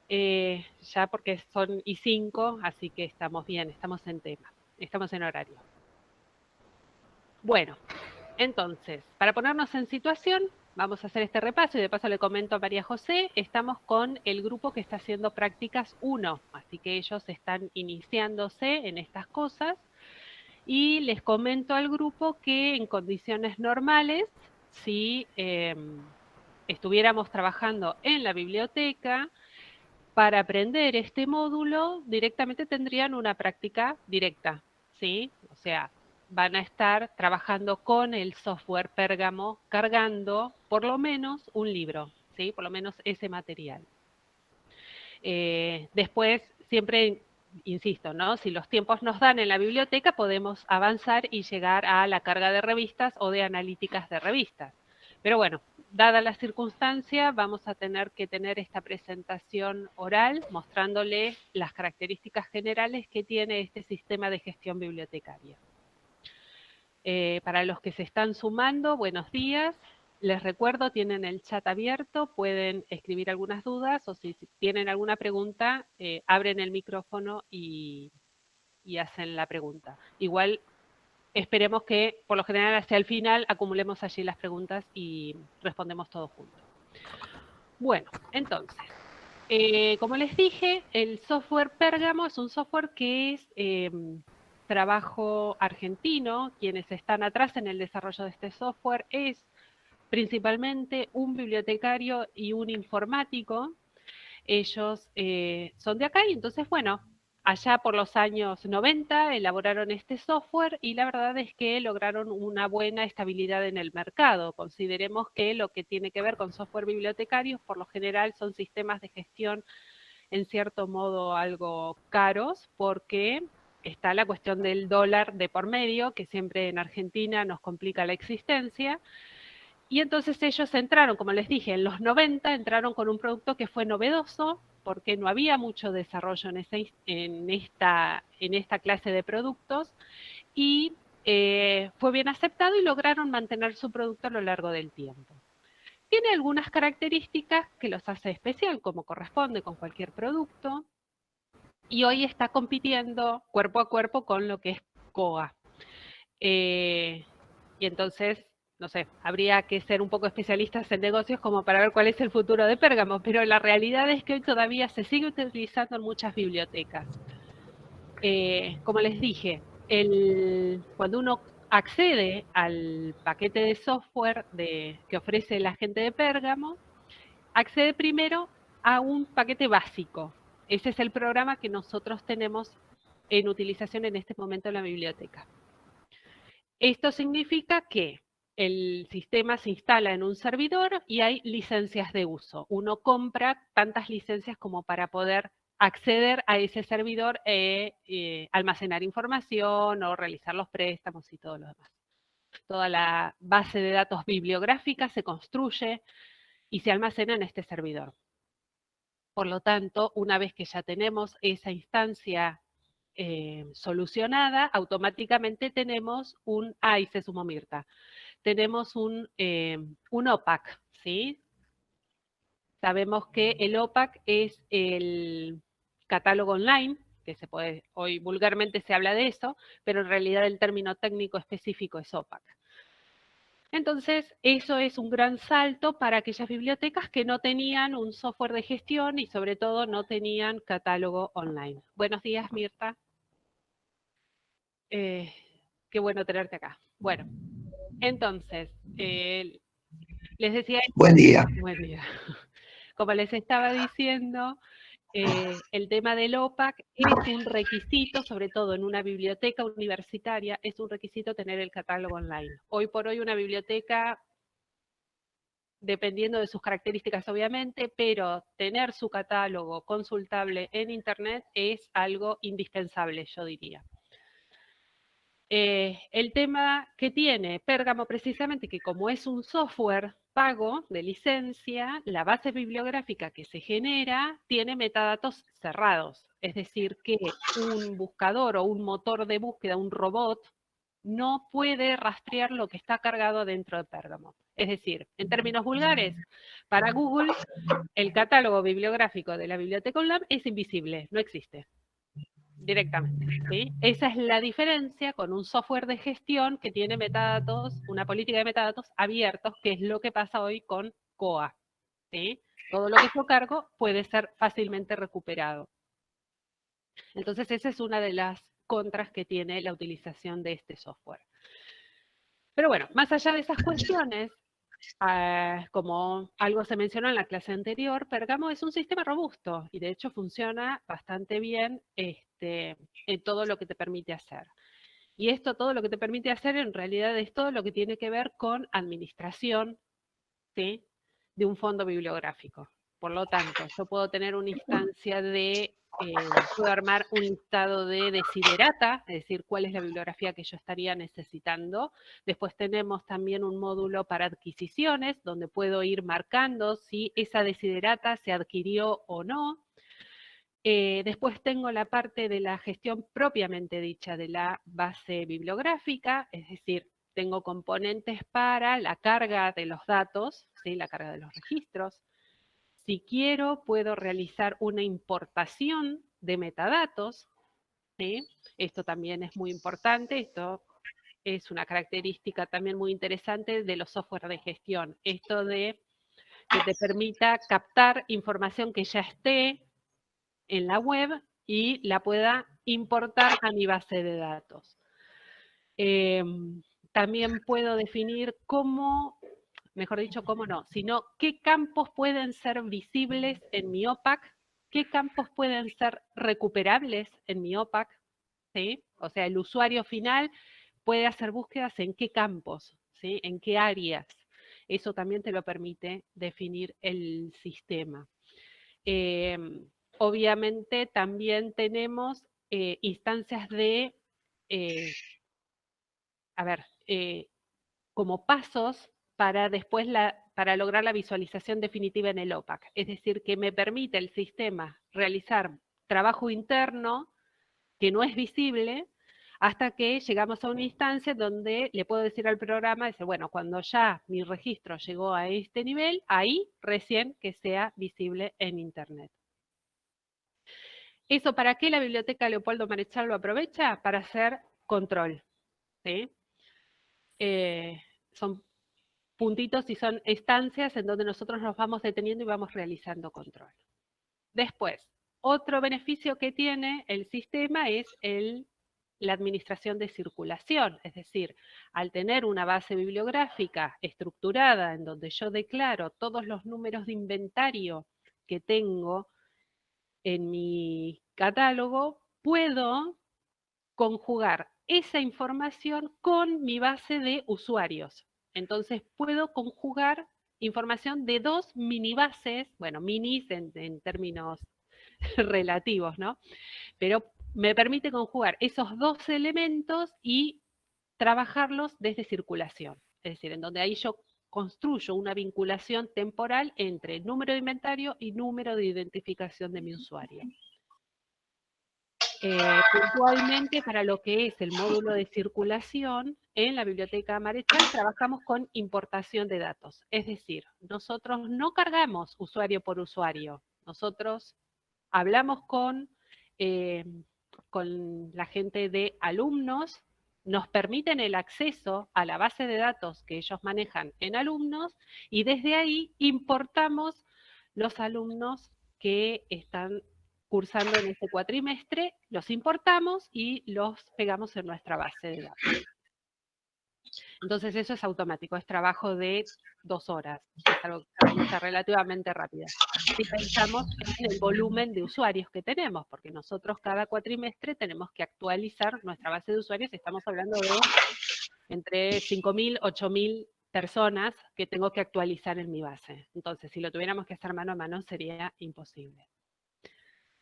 ya porque son y 5, así que estamos bien, estamos en tema, estamos en horario. Bueno, entonces, para ponernos en situación, vamos a hacer este repaso y de paso le comento a María José, estamos con el grupo que está haciendo prácticas 1, así que ellos están iniciándose en estas cosas y les comento al grupo que en condiciones normales, si estuviéramos trabajando en la biblioteca, para aprender este módulo directamente tendrían una práctica directa, ¿sí? O sea, van a estar trabajando con el software Pérgamo, cargando por lo menos un libro, ¿sí? Por lo menos ese material. Después, siempre, insisto, ¿no? Si los tiempos nos dan en la biblioteca, podemos avanzar y llegar a la carga de revistas o de analíticas de revistas. Pero bueno, dada la circunstancia, vamos a tener que tener esta presentación oral mostrándole las características generales que tiene este sistema de gestión bibliotecaria. Para los que se están sumando, buenos días. Les recuerdo, tienen el chat abierto, pueden escribir algunas dudas o si tienen alguna pregunta, abren el micrófono y hacen la pregunta. Igual esperemos que por lo general hacia el final acumulemos allí las preguntas y respondemos todos juntos. Bueno, entonces, como les dije, el software Pérgamo es un software que es trabajo argentino. Quienes están atrás en el desarrollo de este software es principalmente un bibliotecario y un informático. Ellos son de acá y entonces, bueno, allá por los años 90 elaboraron este software y la verdad es que lograron una buena estabilidad en el mercado. Consideremos que lo que tiene que ver con software bibliotecarios por lo general son sistemas de gestión en cierto modo algo caros porque está la cuestión del dólar de por medio, que siempre en Argentina nos complica la existencia. Y entonces ellos entraron, como les dije, en los 90 entraron con un producto que fue novedoso, porque no había mucho desarrollo en esta clase de productos, y fue bien aceptado y lograron mantener su producto a lo largo del tiempo. Tiene algunas características que los hace especial, como corresponde con cualquier producto, y hoy está compitiendo cuerpo a cuerpo con lo que es COA. Y entonces, no sé, habría que ser un poco especialistas en negocios como para ver cuál es el futuro de Pérgamo, pero la realidad es que hoy todavía se sigue utilizando en muchas bibliotecas. Como les dije, cuando uno accede al paquete de software que ofrece la gente de Pérgamo, accede primero a un paquete básico. Ese es el programa que nosotros tenemos en utilización en este momento en la biblioteca. Esto significa que el sistema se instala en un servidor y hay licencias de uso. Uno compra tantas licencias como para poder acceder a ese servidor almacenar información o realizar los préstamos y todo lo demás. Toda la base de datos bibliográfica se construye y se almacena en este servidor. Por lo tanto, una vez que ya tenemos esa instancia solucionada, automáticamente tenemos ahí se sumó Mirta, tenemos un OPAC, ¿sí? Sabemos que el OPAC es el catálogo online, que se puede, hoy vulgarmente se habla de eso, pero en realidad el término técnico específico es OPAC. Entonces, eso es un gran salto para aquellas bibliotecas que no tenían un software de gestión y sobre todo no tenían catálogo online. Buenos días, Mirta. Qué bueno tenerte acá. Bueno, entonces, les decía, Buen día. buen día. Como les estaba diciendo, el tema del OPAC es un requisito, sobre todo en una biblioteca universitaria, es un requisito tener el catálogo online. Hoy por hoy una biblioteca, dependiendo de sus características obviamente, pero tener su catálogo consultable en Internet es algo indispensable, yo diría. El tema que tiene Pérgamo precisamente, que como es un software pago de licencia, la base bibliográfica que se genera tiene metadatos cerrados. Es decir, que un buscador o un motor de búsqueda, un robot, no puede rastrear lo que está cargado dentro de Pérgamo. Es decir, en términos vulgares, para Google, el catálogo bibliográfico de la Biblioteca UNLAM es invisible, no existe directamente. ¿Sí? Esa es la diferencia con un software de gestión que tiene metadatos, una política de metadatos abiertos, que es lo que pasa hoy con COA. ¿Sí? Todo lo que yo cargo puede ser fácilmente recuperado. Entonces, esa es una de las contras que tiene la utilización de este software. Pero bueno, más allá de esas cuestiones, como algo se mencionó en la clase anterior, Pergamo es un sistema robusto y de hecho funciona bastante bien en todo lo que te permite hacer. Y esto, todo lo que te permite hacer, en realidad es todo lo que tiene que ver con administración, ¿sí?, de un fondo bibliográfico. Por lo tanto, yo puedo tener una instancia puedo armar un listado de desiderata, es decir, cuál es la bibliografía que yo estaría necesitando. Después tenemos también un módulo para adquisiciones, donde puedo ir marcando si esa desiderata se adquirió o no. Después tengo la parte de la gestión propiamente dicha de la base bibliográfica, es decir, tengo componentes para la carga de los datos, ¿sí?, la carga de los registros. Si quiero, puedo realizar una importación de metadatos, ¿sí? Esto también es muy importante, esto es una característica también muy interesante de los software de gestión, esto de que te permita captar información que ya esté en la web y la pueda importar a mi base de datos. También puedo definir cómo, mejor dicho, cómo no, sino qué campos pueden ser visibles en mi OPAC, qué campos pueden ser recuperables en mi OPAC, ¿sí? O sea, el usuario final puede hacer búsquedas en qué campos, ¿sí?, en qué áreas. Eso también te lo permite definir el sistema. Obviamente también tenemos instancias de, como pasos para después para lograr la visualización definitiva en el OPAC. Es decir, que me permite el sistema realizar trabajo interno que no es visible hasta que llegamos a una instancia donde le puedo decir al programa, dice, bueno, cuando ya mi registro llegó a este nivel, ahí recién que sea visible en Internet. ¿Eso para qué la Biblioteca Leopoldo Marechal lo aprovecha? Para hacer control, ¿sí? Son puntitos y son estancias en donde nosotros nos vamos deteniendo y vamos realizando control. Después, otro beneficio que tiene el sistema es la administración de circulación, es decir, al tener una base bibliográfica estructurada en donde yo declaro todos los números de inventario que tengo en mi catálogo, puedo conjugar esa información con mi base de usuarios. Entonces puedo conjugar información de dos minibases, bueno, minis en términos relativos, ¿no? Pero me permite conjugar esos dos elementos y trabajarlos desde circulación. Es decir, en donde ahí yo construyo una vinculación temporal entre número de inventario y número de identificación de mi usuario. Puntualmente para lo que es el módulo de circulación, en la Biblioteca Marechal trabajamos con importación de datos. Es decir, nosotros no cargamos usuario por usuario. Nosotros hablamos con la gente de alumnos, nos permiten el acceso a la base de datos que ellos manejan en alumnos y desde ahí importamos los alumnos que están cursando en este cuatrimestre, los importamos y los pegamos en nuestra base de datos. Entonces eso es automático, es trabajo de 2 horas, es algo que se realiza relativamente rápida. Si pensamos en el volumen de usuarios que tenemos, porque nosotros cada cuatrimestre tenemos que actualizar nuestra base de usuarios, estamos hablando de entre 5.000, 8.000 personas que tengo que actualizar en mi base. Entonces, si lo tuviéramos que hacer mano a mano, sería imposible.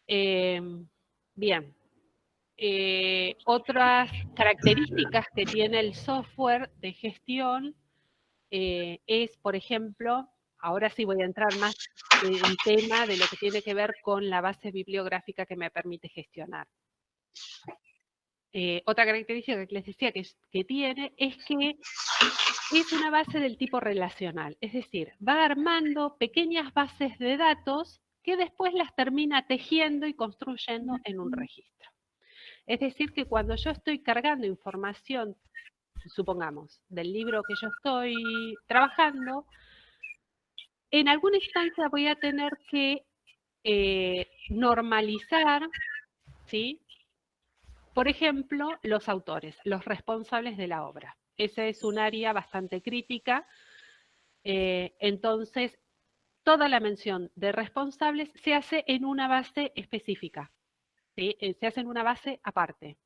Bien. Otras características que tiene el software de gestión es, por ejemplo, ahora sí voy a entrar más en tema de lo que tiene que ver con la base bibliográfica que me permite gestionar. otra característica que les decía que tiene es que es una base del tipo relacional, es decir, va armando pequeñas bases de datos que después las termina tejiendo y construyendo en un registro. Es decir, que cuando yo estoy cargando información, supongamos, del libro que yo estoy trabajando, en alguna instancia voy a tener que normalizar, ¿sí? Por ejemplo, los autores, los responsables de la obra. Esa es un área bastante crítica. Entonces, toda la mención de responsables se hace en una base específica, ¿sí? Se hace en una base aparte.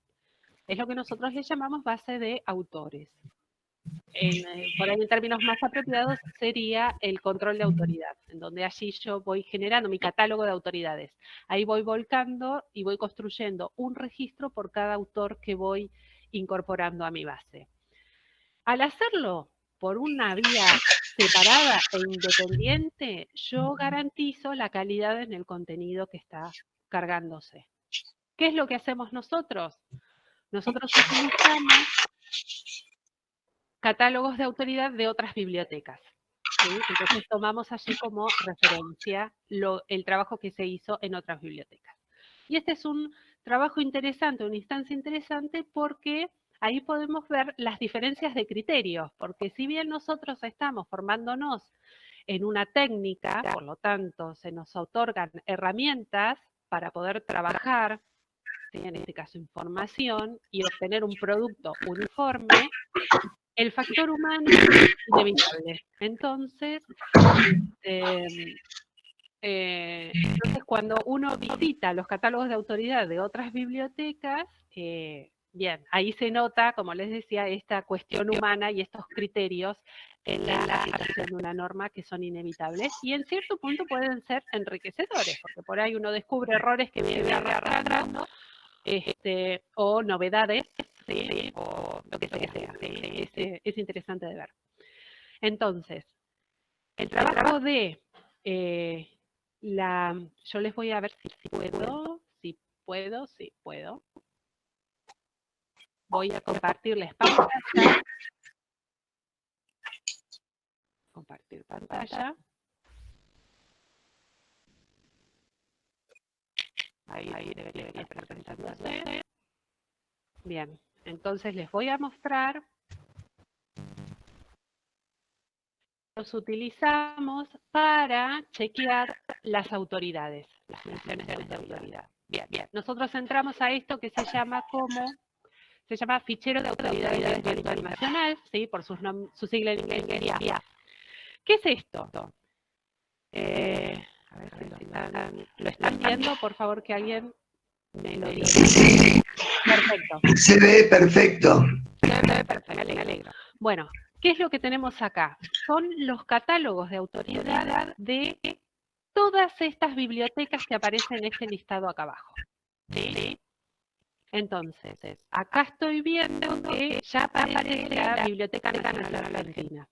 Es lo que nosotros le llamamos base de autores. Por ahí en términos más apropiados sería el control de autoridad, en donde allí yo voy generando mi catálogo de autoridades. Ahí voy volcando y voy construyendo un registro por cada autor que voy incorporando a mi base. Al hacerlo por una vía separada e independiente, yo garantizo la calidad en el contenido que está cargándose. ¿Qué es lo que hacemos nosotros? Nosotros utilizamos catálogos de autoridad de otras bibliotecas. ¿Sí? Entonces tomamos allí como referencia el trabajo que se hizo en otras bibliotecas. Y este es un trabajo interesante, una instancia interesante, porque ahí podemos ver las diferencias de criterios, porque si bien nosotros estamos formándonos en una técnica, por lo tanto se nos otorgan herramientas para poder trabajar, ¿sí? En este caso información, y obtener un producto uniforme, el factor humano es inevitable. Entonces, cuando uno visita los catálogos de autoridad de otras bibliotecas, bien, ahí se nota, como les decía, esta cuestión humana y estos criterios en la aplicación de una norma que son inevitables y en cierto punto pueden ser enriquecedores, porque por ahí uno descubre errores que viene arrastrando, o novedades, ¿sí? O lo que sea, ¿sí? Es interesante de ver. Entonces, el trabajo de yo les voy a ver si puedo. Voy a compartirles pantalla. Compartir pantalla. Ahí debería estar presentándose. Bien, entonces les voy a mostrar. Los utilizamos para chequear las autoridades, las menciones de autoridad. Bien. Nosotros entramos a esto que se llama fichero de autoridades del nivel nacional, ¿sí? Por su sigla en inglés, IAF. ¿Qué es esto? A ver si lo están viendo, por favor que alguien me lo diga. Sí. Perfecto. Se ve perfecto. Me alegro. Bueno, ¿qué es lo que tenemos acá? Son los catálogos de autoridad de todas estas bibliotecas que aparecen en este listado acá abajo. ¿Sí? Entonces, acá estoy viendo que ya aparece la Biblioteca Nacional Argentina.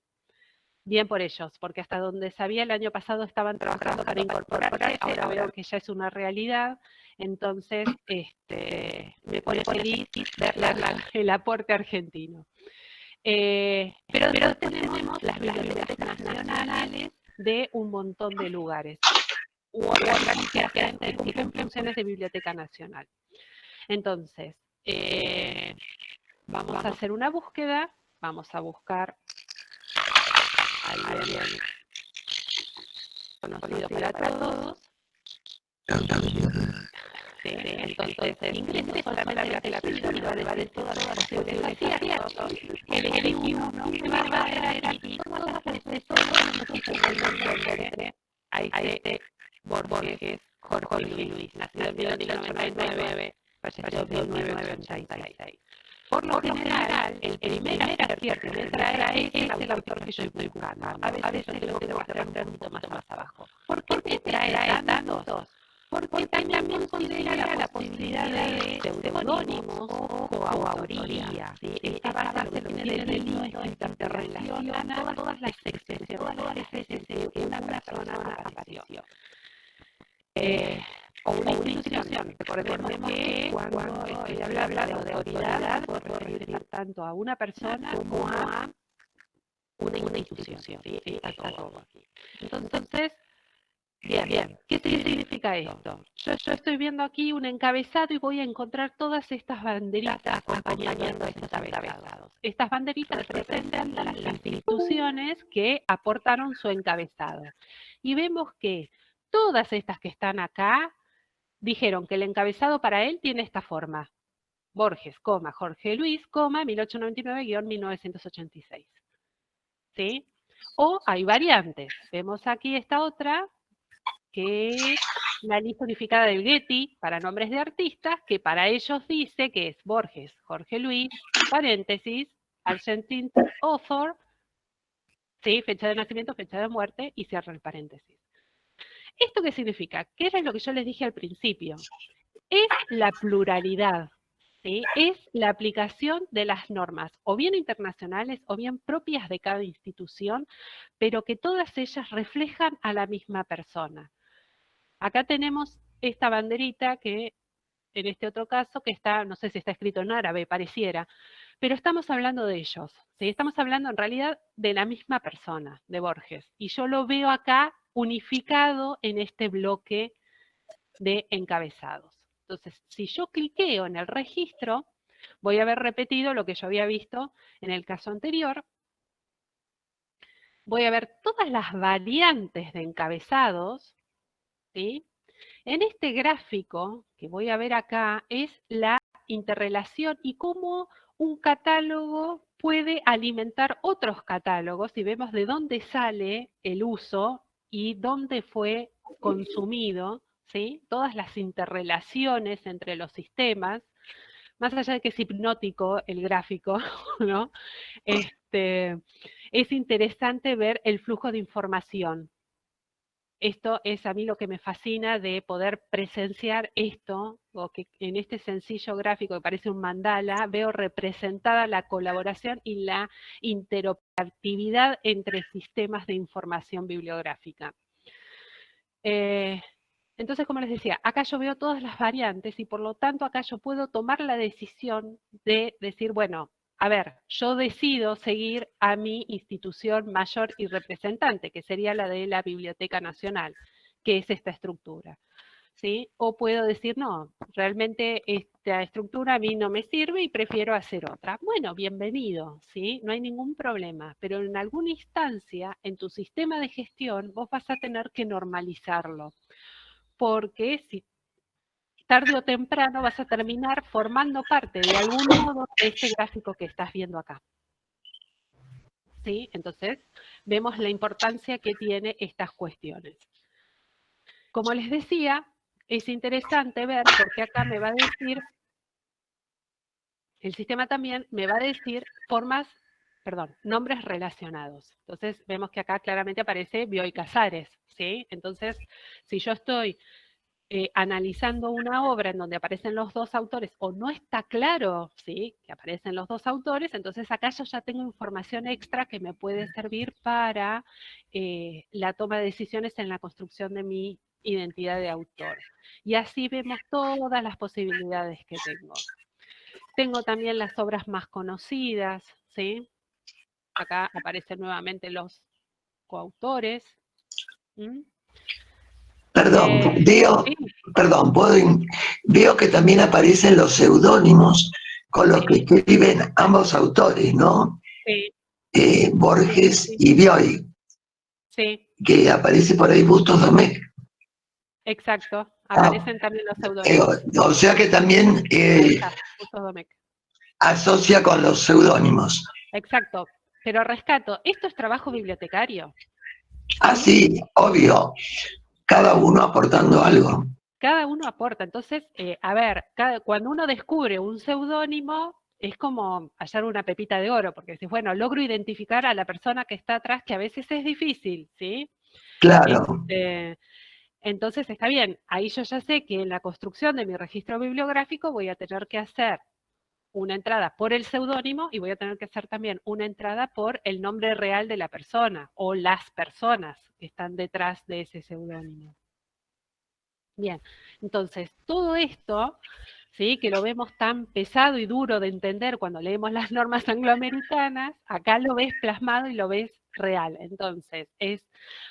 Bien por ellos, porque hasta donde sabía el año pasado estaban trabajando para incorporarse, ahora veo que ya es una realidad, entonces me pone feliz ver el aporte argentino. Pero tenemos las bibliotecas nacionales de un montón de lugares u organizaciones que cumplen funciones de biblioteca nacional. Entonces, vamos a hacer una búsqueda, vamos a buscar alguien conocido para todos. Sí, entonces, ingreso solamente la apellido, me va a dar todas las posibles aciertos. Elegí uno, me va a dar aquí todas las nombre. Ahí dice Borges, Jorge Luis, nacido en 1999, falleció en 1986. Por lo general, el primer acierto que trae es el autor que yo estoy buscando. A veces lo debo hacer un poquito más abajo. ¿Por qué trae tantos? Porque también considera la posibilidad de seudónimos o coautoría. Esta base lo tiene del libro, interrelaciona todas las expresiones, todas las veces que una persona apareció. o una institución. Recordemos que cuando estoy hablando de autoridad, puedo referir tanto a una persona como a una institución. ¿Sí? Está todo aquí. Entonces, bien, ¿qué significa esto? Yo estoy viendo aquí un encabezado y voy a encontrar todas estas banderitas acompañando a estos encabezados. Estas banderitas representan las instituciones que aportaron su encabezado. Y vemos que todas estas que están acá dijeron que el encabezado para él tiene esta forma. Borges, Jorge Luis, 1899-1986. ¿Sí? O hay variantes. Vemos aquí esta otra, que es la lista unificada del Getty para nombres de artistas, que para ellos dice que es Borges, Jorge Luis, paréntesis, Argentine author, ¿sí? Fecha de nacimiento, fecha de muerte, y cierra el paréntesis. ¿Esto qué significa? ¿Qué era lo que yo les dije al principio? Es la pluralidad, ¿sí? Es la aplicación de las normas, o bien internacionales, o bien propias de cada institución, pero que todas ellas reflejan a la misma persona. Acá tenemos esta banderita que, en este otro caso, que está, no sé si está escrito en árabe, pareciera, pero estamos hablando de ellos, ¿sí? Estamos hablando en realidad de la misma persona, de Borges, y yo lo veo acá unificado en este bloque de encabezados. Entonces, si yo cliqueo en el registro, voy a haber repetido lo que yo había visto en el caso anterior. Voy a ver todas las variantes de encabezados, ¿sí? En este gráfico que voy a ver acá es la interrelación y cómo un catálogo puede alimentar otros catálogos y vemos de dónde sale el uso y dónde fue consumido, ¿sí? Todas las interrelaciones entre los sistemas, más allá de que es hipnótico el gráfico, ¿no? Es interesante ver el flujo de información. Esto es a mí lo que me fascina de poder presenciar esto, o que en este sencillo gráfico que parece un mandala, veo representada la colaboración y la interoperatividad entre sistemas de información bibliográfica. Entonces, como les decía, acá yo veo todas las variantes y por lo tanto acá yo puedo tomar la decisión de decir, bueno, a ver, yo decido seguir a mi institución mayor y representante, que sería la de la Biblioteca Nacional, que es esta estructura, ¿sí? O puedo decir, no, realmente esta estructura a mí no me sirve y prefiero hacer otra. Bueno, bienvenido, ¿sí? No hay ningún problema, pero en alguna instancia en tu sistema de gestión vos vas a tener que normalizarlo, porque si tarde o temprano vas a terminar formando parte de algún modo de este gráfico que estás viendo acá. ¿Sí? Entonces, vemos la importancia que tiene estas cuestiones. Como les decía, es interesante ver, porque acá me va a decir, el sistema también me va a decir nombres relacionados. Entonces, vemos que acá claramente aparece Bioy Casares, ¿sí? Entonces, si yo estoy analizando una obra en donde aparecen los dos autores o no está claro, ¿sí?, que aparecen los dos autores, entonces acá yo ya tengo información extra que me puede servir para la toma de decisiones en la construcción de mi identidad de autor. Y así vemos todas las posibilidades que tengo. Tengo también las obras más conocidas, ¿sí? Acá aparecen nuevamente los coautores. ¿Mm? Perdón, Sí, veo que también aparecen los seudónimos con los que sí, escriben ambos autores, ¿no? sí, Borges sí, y Bioy, sí, que aparece por ahí Bustos Domecq. exacto. Ah, Aparecen también los seudónimos. o sea que también Ahí está, Justo Domecq. asocia con los seudónimos. Exacto. Pero rescato, esto es trabajo bibliotecario, Ah, ¿sí? sí, obvio, cada uno aportando algo. Cada uno aporta. Entonces, a ver, cuando uno descubre un seudónimo, es como hallar una pepita de oro, porque dices, bueno, logro identificar a la persona que está atrás, que a veces es difícil, ¿sí? Claro, Este, entonces está bien, ahí yo ya sé que en la construcción de mi registro bibliográfico voy a tener que hacer una entrada por el seudónimo y voy a tener que hacer también una entrada por el nombre real de la persona o las personas que están detrás de ese seudónimo. Bien, entonces todo esto, ¿sí? Que lo vemos tan pesado y duro de entender cuando leemos las normas angloamericanas, acá lo ves plasmado y lo ves real. Entonces es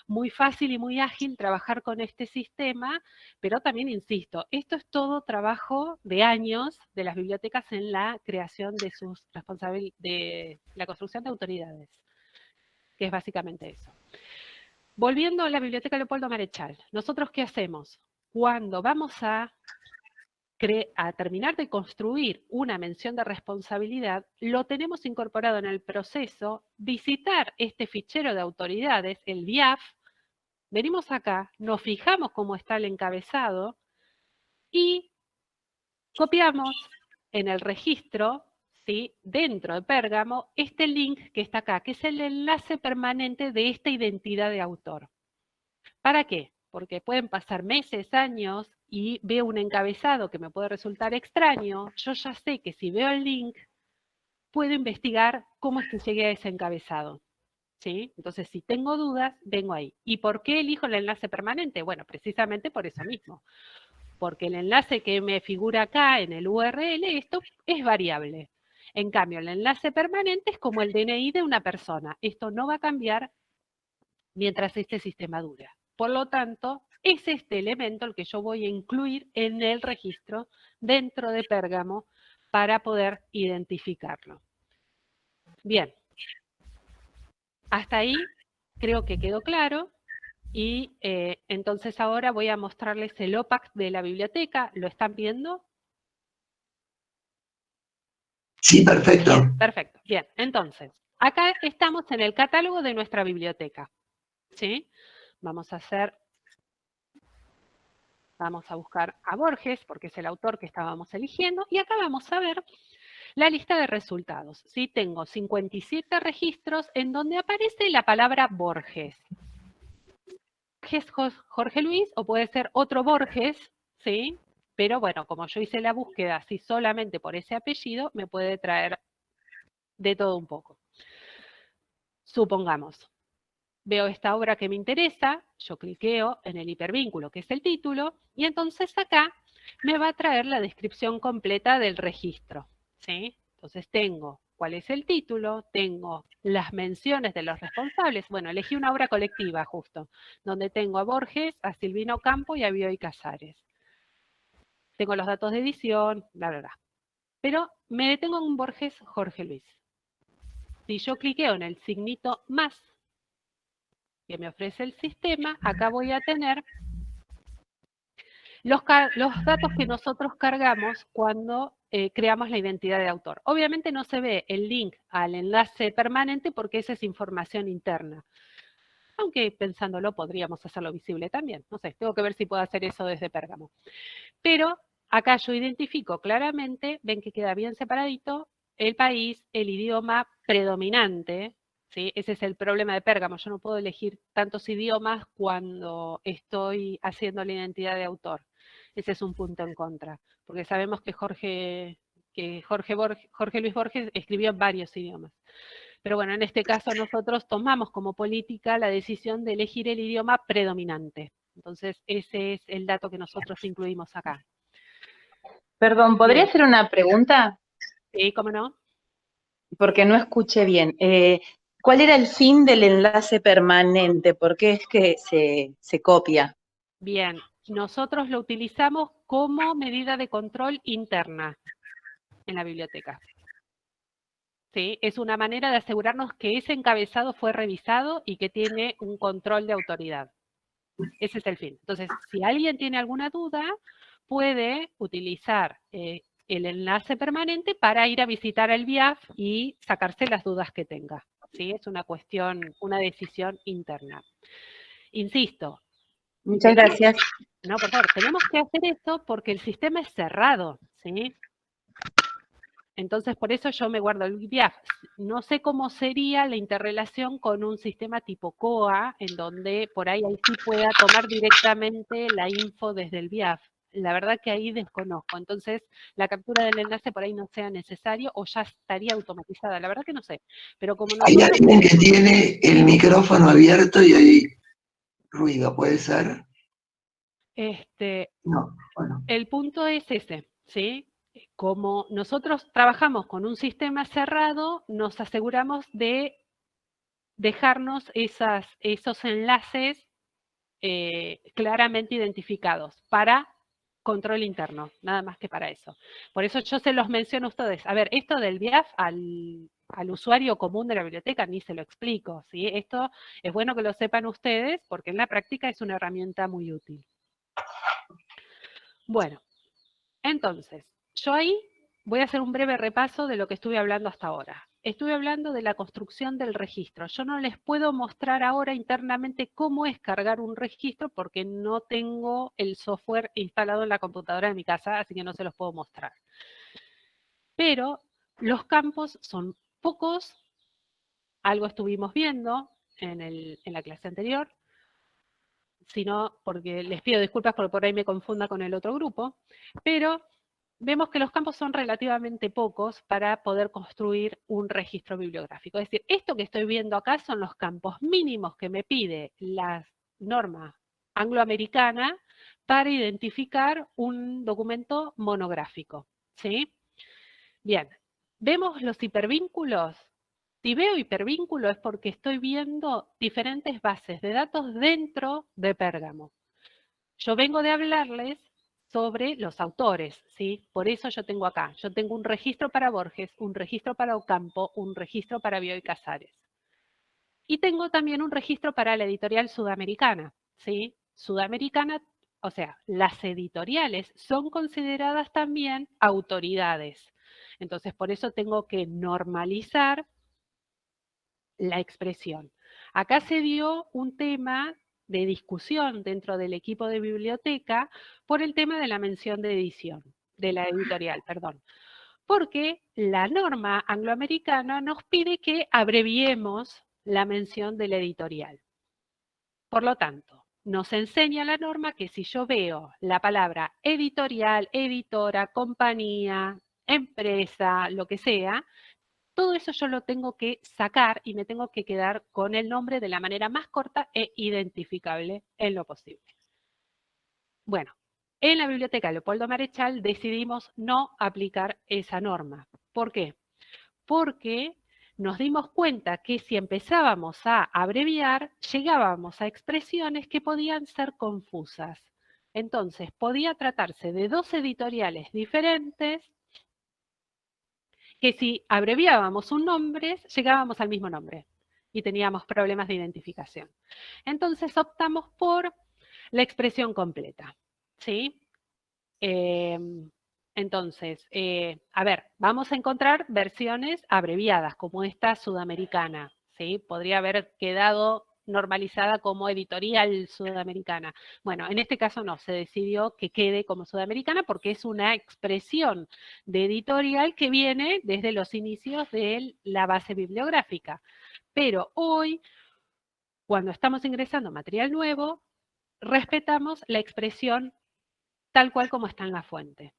muy fácil y muy ágil trabajar con este sistema, pero también insisto, esto es todo trabajo de años de las bibliotecas en la creación de sus responsabilidades, de la construcción de autoridades, que es básicamente eso. Volviendo a la Biblioteca Leopoldo Marechal, ¿nosotros qué hacemos? Cuando vamos a terminar de construir una mención de responsabilidad, lo tenemos incorporado en el proceso, visitar este fichero de autoridades, el BIAF, venimos acá, nos fijamos cómo está el encabezado y copiamos en el registro, ¿sí? Dentro de Pérgamo, este link que está acá, que es el enlace permanente de esta identidad de autor. ¿Para qué? Porque pueden pasar meses, años y veo un encabezado que me puede resultar extraño. Yo ya sé que si veo el link, puedo investigar cómo es que llegué a ese encabezado. ¿Sí? Entonces, si tengo dudas, vengo ahí. ¿Y por qué elijo el enlace permanente? Bueno, precisamente por eso mismo. Porque el enlace que me figura acá en el URL, esto es variable. En cambio, el enlace permanente es como el DNI de una persona. Esto no va a cambiar mientras este sistema dura. Por lo tanto, es este elemento el que yo voy a incluir en el registro dentro de Pérgamo para poder identificarlo. Bien, hasta ahí creo que quedó claro y entonces ahora voy a mostrarles el OPAC de la biblioteca. ¿Lo están viendo? Sí, perfecto. Bien, perfecto. Bien, entonces, acá estamos en el catálogo de nuestra biblioteca. ¿Sí? Vamos a buscar a Borges, porque es el autor que estábamos eligiendo, y acá vamos a ver la lista de resultados. ¿Sí? Tengo 57 registros en donde aparece la palabra Borges. Borges Jorge Luis, o puede ser otro Borges, ¿sí? Pero bueno, como yo hice la búsqueda así solamente por ese apellido, me puede traer de todo un poco. Supongamos, veo esta obra que me interesa, yo cliqueo en el hipervínculo, que es el título, y entonces acá me va a traer la descripción completa del registro, ¿sí? Entonces tengo cuál es el título, tengo las menciones de los responsables. Bueno, elegí una obra colectiva justo, donde tengo a Borges, a Silvino Campo y a Bioy Casares. Tengo los datos de edición, bla, bla, bla. Pero me detengo en Borges Jorge Luis. Si yo cliqueo en el signito más que me ofrece el sistema, acá voy a tener los datos que nosotros cargamos cuando creamos la identidad de autor. Obviamente no se ve el link al enlace permanente porque esa es información interna. Aunque pensándolo podríamos hacerlo visible también. No sé, tengo que ver si puedo hacer eso desde Pérgamo. Pero acá yo identifico claramente, ven que queda bien separadito, el país, el idioma predominante, ¿sí? Ese es el problema de Pérgamo. Yo no puedo elegir tantos idiomas cuando estoy haciendo la identidad de autor. Ese es un punto en contra, porque sabemos que Jorge Luis Borges escribió en varios idiomas. Pero bueno, en este caso nosotros tomamos como política la decisión de elegir el idioma predominante. Entonces, ese es el dato que nosotros incluimos acá. Perdón, ¿podría Bien. hacer una pregunta? Sí, ¿cómo no? Porque no escuché bien. ¿Cuál era el fin del enlace permanente? ¿Por qué es que se copia? Bien, nosotros lo utilizamos como medida de control interna en la biblioteca. ¿Sí? Es una manera de asegurarnos que ese encabezado fue revisado y que tiene un control de autoridad. Ese es el fin. Entonces, si alguien tiene alguna duda, puede utilizar el enlace permanente para ir a visitar el BIAF y sacarse las dudas que tenga. ¿Sí? Es una cuestión, una decisión interna. Insisto. Muchas gracias. No, por favor, tenemos que hacer eso porque el sistema es cerrado, ¿sí? Entonces, por eso yo me guardo el BIAF. No sé cómo sería la interrelación con un sistema tipo COA, en donde por ahí sí pueda tomar directamente la info desde el BIAF. La verdad que ahí desconozco. Entonces, la captura del enlace por ahí no sea necesario o ya estaría automatizada. La verdad que no sé. Pero como Hay nosotros... alguien que tiene el micrófono abierto y hay ruido, ¿puede ser? No, bueno. El punto es ese, ¿sí? Como nosotros trabajamos con un sistema cerrado, nos aseguramos de dejarnos esos enlaces claramente identificados para control interno, nada más que para eso. Por eso yo se los menciono a ustedes. A ver, esto del BIAF al usuario común de la biblioteca ni se lo explico, ¿sí? Esto es bueno que lo sepan ustedes porque en la práctica es una herramienta muy útil. Bueno, entonces, yo ahí voy a hacer un breve repaso de lo que estuve hablando hasta ahora. Estuve hablando de la construcción del registro. Yo no les puedo mostrar ahora internamente cómo es cargar un registro porque no tengo el software instalado en la computadora de mi casa, así que no se los puedo mostrar. Pero los campos son pocos, algo estuvimos viendo en la clase anterior, sino porque les pido disculpas porque por ahí me confunda con el otro grupo, pero vemos que los campos son relativamente pocos para poder construir un registro bibliográfico. Es decir, esto que estoy viendo acá son los campos mínimos que me pide la norma angloamericana para identificar un documento monográfico, ¿sí? Bien, ¿vemos los hipervínculos? Si veo hipervínculo es porque estoy viendo diferentes bases de datos dentro de Pérgamo. Yo vengo de hablarles sobre los autores, ¿sí? Por eso yo tengo acá, yo tengo un registro para Borges, un registro para Ocampo, un registro para Bioy Casares. Y tengo también un registro para la editorial sudamericana, ¿sí? Sudamericana, o sea, las editoriales son consideradas también autoridades. Entonces, por eso tengo que normalizar la expresión. Acá se dio un tema de discusión dentro del equipo de biblioteca por el tema de la mención de edición, de la editorial, perdón. Porque la norma angloamericana nos pide que abreviemos la mención de la editorial. Por lo tanto, nos enseña la norma que si yo veo la palabra editorial, editora, compañía, empresa, lo que sea, todo eso yo lo tengo que sacar y me tengo que quedar con el nombre de la manera más corta e identificable en lo posible. Bueno, en la biblioteca Leopoldo Marechal decidimos no aplicar esa norma. ¿Por qué? Porque nos dimos cuenta que si empezábamos a abreviar, llegábamos a expresiones que podían ser confusas. Entonces, podía tratarse de dos editoriales diferentes que si abreviábamos un nombre, llegábamos al mismo nombre y teníamos problemas de identificación. Entonces optamos por la expresión completa, ¿sí? Entonces, a ver, vamos a encontrar versiones abreviadas, como esta sudamericana, ¿sí? Podría haber quedado normalizada como editorial sudamericana. Bueno, en este caso no, se decidió que quede como sudamericana porque es una expresión de editorial que viene desde los inicios de la base bibliográfica. Pero hoy, cuando estamos ingresando material nuevo, respetamos la expresión tal cual como está en la fuente.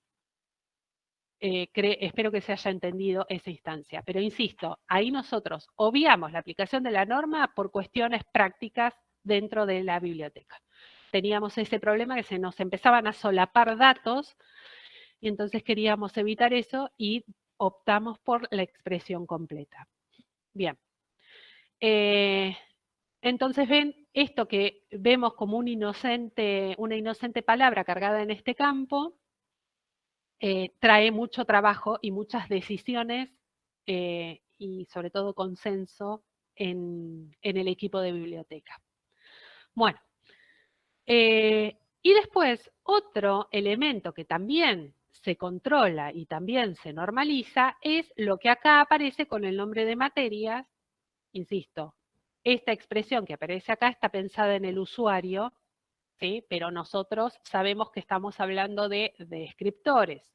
Espero que se haya entendido esa instancia. Pero insisto, ahí nosotros obviamos la aplicación de la norma por cuestiones prácticas dentro de la biblioteca. Teníamos ese problema que se nos empezaban a solapar datos y entonces queríamos evitar eso y optamos por la expresión completa. Bien. Entonces ven esto que vemos como una inocente palabra cargada en este campo, trae mucho trabajo y muchas decisiones y sobre todo consenso en el equipo de biblioteca. Bueno, y después otro elemento que también se controla y también se normaliza es lo que acá aparece con el nombre de materias. Insisto, esta expresión que aparece acá está pensada en el usuario, ¿sí? Pero nosotros sabemos que estamos hablando de descriptores.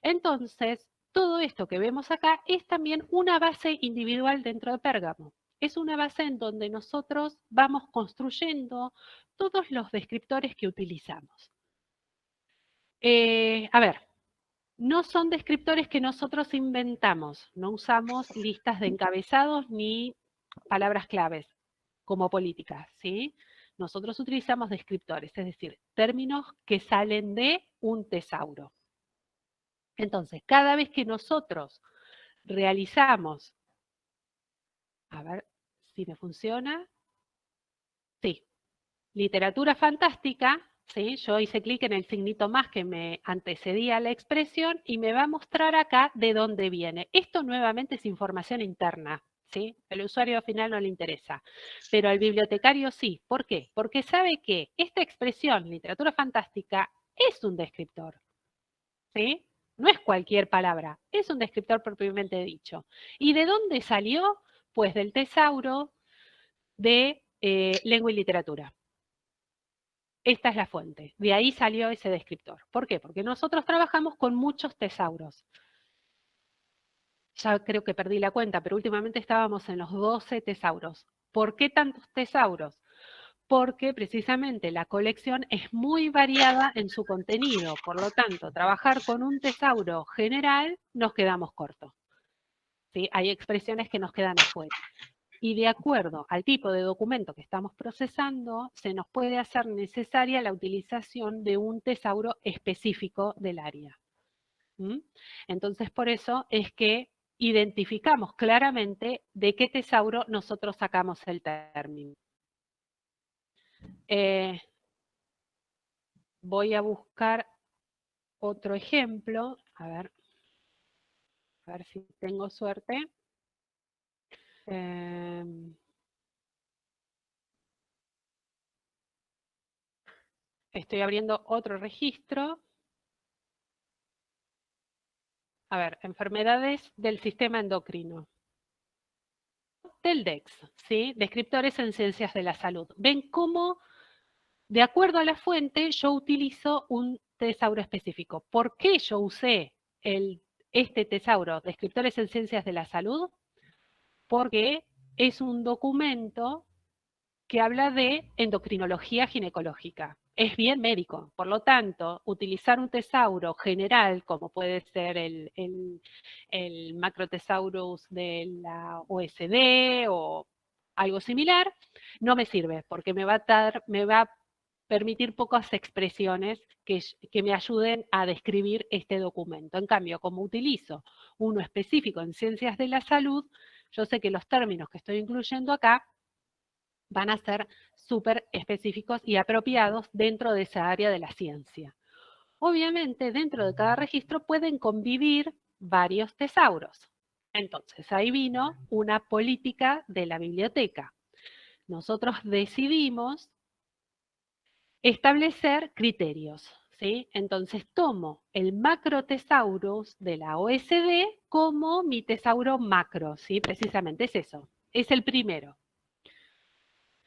Entonces, todo esto que vemos acá es también una base individual dentro de Pérgamo. Es una base en donde nosotros vamos construyendo todos los descriptores que utilizamos. A ver, no son descriptores que nosotros inventamos, no usamos listas de encabezados ni palabras claves como políticas, ¿sí? nosotros utilizamos descriptores, es decir, términos que salen de un tesauro. Entonces, cada vez que nosotros realizamos, a ver si me funciona, sí, literatura fantástica, ¿sí? Yo hice clic en el signito más que me antecedía a la expresión y me va a mostrar acá de dónde viene. Esto nuevamente es información interna, ¿sí? El usuario al final no le interesa, pero al bibliotecario sí. ¿Por qué? Porque sabe que esta expresión, literatura fantástica, es un descriptor, ¿sí? No es cualquier palabra, es un descriptor propiamente dicho. ¿Y de dónde salió? Pues del tesauro de lengua y literatura. Esta es la fuente. De ahí salió ese descriptor. ¿Por qué? Porque nosotros trabajamos con muchos tesauros. Ya creo que perdí la cuenta, pero últimamente estábamos en los 12 tesauros. ¿Por qué tantos tesauros? Porque precisamente la colección es muy variada en su contenido. Por lo tanto, trabajar con un tesauro general nos quedamos cortos, ¿sí? Hay expresiones que nos quedan afuera. Y de acuerdo al tipo de documento que estamos procesando, se nos puede hacer necesaria la utilización de un tesauro específico del área. ¿Mm? Entonces, por eso es que identificamos claramente de qué tesauro nosotros sacamos el término. Voy a buscar otro ejemplo, a ver si tengo suerte. Estoy abriendo otro registro. A ver, enfermedades del sistema endocrino. Del DEX, ¿sí? Descriptores en ciencias de la salud. Ven cómo, de acuerdo a la fuente, yo utilizo un tesauro específico. ¿Por qué yo usé este tesauro, Descriptores en ciencias de la salud? Porque es un documento que habla de endocrinología ginecológica. Es bien médico, por lo tanto, utilizar un tesauro general, como puede ser el Macrothesaurus de la OSD o algo similar, no me sirve, porque me va a permitir pocas expresiones que me ayuden a describir este documento. En cambio, como utilizo uno específico en ciencias de la salud, yo sé que los términos que estoy incluyendo acá van a ser súper específicos y apropiados dentro de esa área de la ciencia. Obviamente, dentro de cada registro pueden convivir varios tesauros. Entonces, ahí vino una política de la biblioteca. Nosotros decidimos establecer criterios, ¿sí? Entonces, tomo el Macrothesaurus de la OSD como mi tesauro macro, ¿sí? Precisamente es eso, es el primero.